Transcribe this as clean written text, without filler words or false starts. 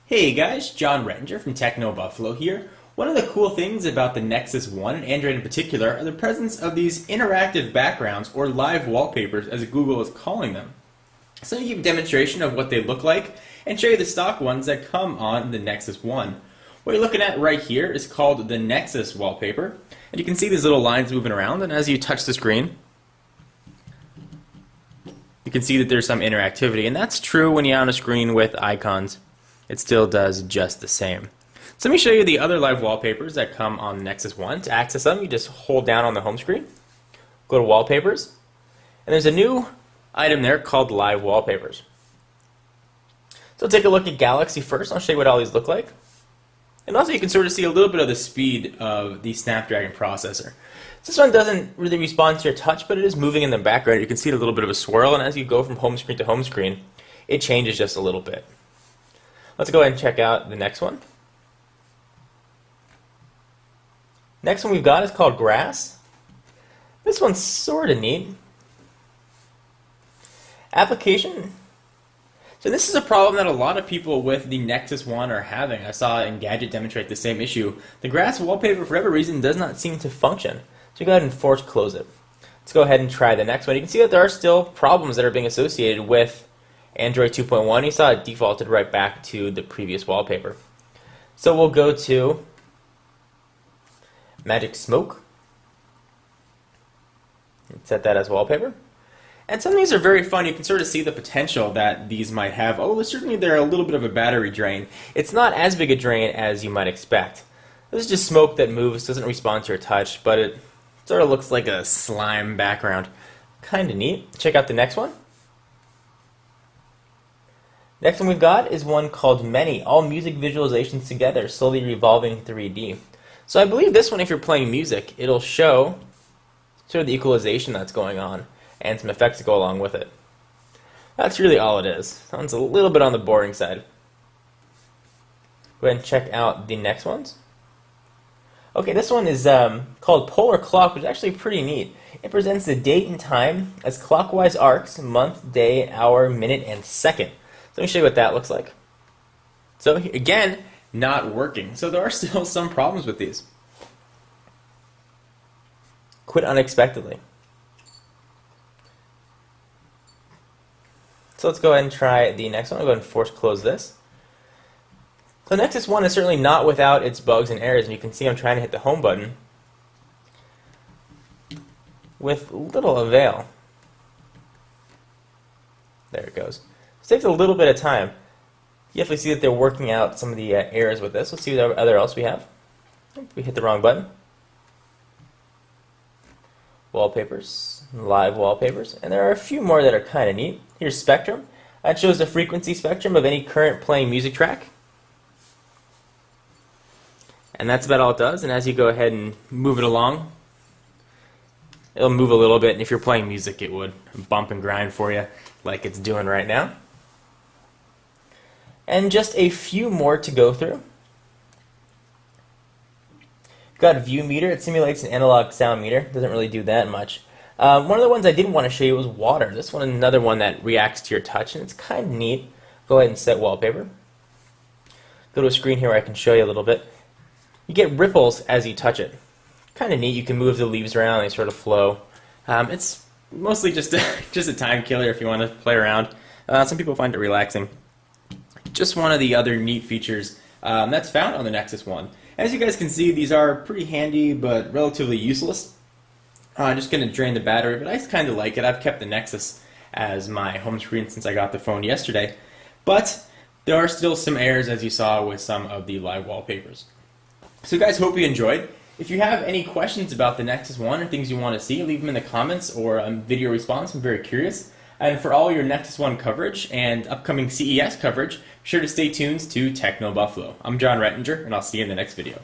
Hey guys, John Rettinger from Techno Buffalo here. One of the cool things about the Nexus 1 and Android in particular are the presence of these interactive backgrounds or live wallpapers as Google is calling them. So you give a demonstration of what they look like and show you the stock ones that come on the Nexus 1. What you're looking at right here is called the Nexus wallpaper, and you can see these little lines moving around, and as you touch the screen you can see that there's some interactivity, and that's true when you're on a screen with icons. It still does just the same. So let me show you the other live wallpapers that come on Nexus 1. To access them, you just hold down on the home screen, go to Wallpapers, and there's a new item there called Live Wallpapers. So take a look at Galaxy first. I'll show you what all these look like. And also you can sort of see a little bit of the speed of the Snapdragon processor. This one doesn't really respond to your touch, but it is moving in the background. You can see a little bit of a swirl, and as you go from home screen to home screen, it changes just a little bit. Let's go ahead and check out the next one. Next one we've got is called Grass. This one's sort of neat. Application. So this is a problem that a lot of people with the Nexus 1 are having. I saw Engadget demonstrate the same issue. The Grass wallpaper, for whatever reason, does not seem to function. So go ahead and force close it. Let's go ahead and try the next one. You can see that there are still problems that are being associated with Android 2.1. You saw it defaulted right back to the previous wallpaper. So we'll go to Magic Smoke. Set that as wallpaper. And some of these are very fun. You can sort of see the potential that these might have. Oh, certainly they're a little bit of a battery drain. It's not as big a drain as you might expect. This is just smoke that moves, doesn't respond to your touch, but it sort of looks like a slime background. Kind of neat. Check out the next one. Next one we've got is one called Many, all music visualizations together, slowly revolving 3D. So I believe this one, if you're playing music, it'll show sort of the equalization that's going on and some effects that go along with it. That's really all it is. Sounds a little bit on the boring side. Go ahead and check out the next ones. Okay, this one is called Polar Clock, which is actually pretty neat. It presents the date and time as clockwise arcs, month, day, hour, minute, and second. So let me show you what that looks like. So again, not working. So there are still some problems with these. Quit unexpectedly. So let's go ahead and try the next one. I'll go ahead and force close this. So Nexus 1 is certainly not without its bugs and errors, and you can see I'm trying to hit the home button with little avail. There it goes. It takes a little bit of time. You definitely see that they're working out some of the errors with this. Let's see what other else we have. We hit the wrong button. Wallpapers, live wallpapers, and there are a few more that are kind of neat. Here's Spectrum. That shows the frequency spectrum of any current playing music track. And that's about all it does, and as you go ahead and move it along, it'll move a little bit, and if you're playing music it would bump and grind for you like it's doing right now. And just a few more to go through. We've got View Meter. It simulates an analog sound meter. Doesn't really do that much. One of the ones I did want to show you was Water. This one is another one that reacts to your touch, and it's kind of neat. Go ahead and set wallpaper. Go to a screen here where I can show you a little bit. You get ripples as you touch it. Kind of neat. You can move the leaves around, they sort of flow. It's mostly just a time killer if you want to play around. Some people find it relaxing. Just one of the other neat features that's found on the Nexus 1. As you guys can see, these are pretty handy but relatively useless. Just going to drain the battery, but I kind of like it. I've kept the Nexus as my home screen since I got the phone yesterday. But there are still some errors, as you saw with some of the live wallpapers. So guys, hope you enjoyed. If you have any questions about the Nexus 1 or things you want to see, leave them in the comments or video response. I'm very curious. And for all your Nexus 1 coverage and upcoming CES coverage, be sure to stay tuned to Techno Buffalo. I'm John Rettinger, and I'll see you in the next video.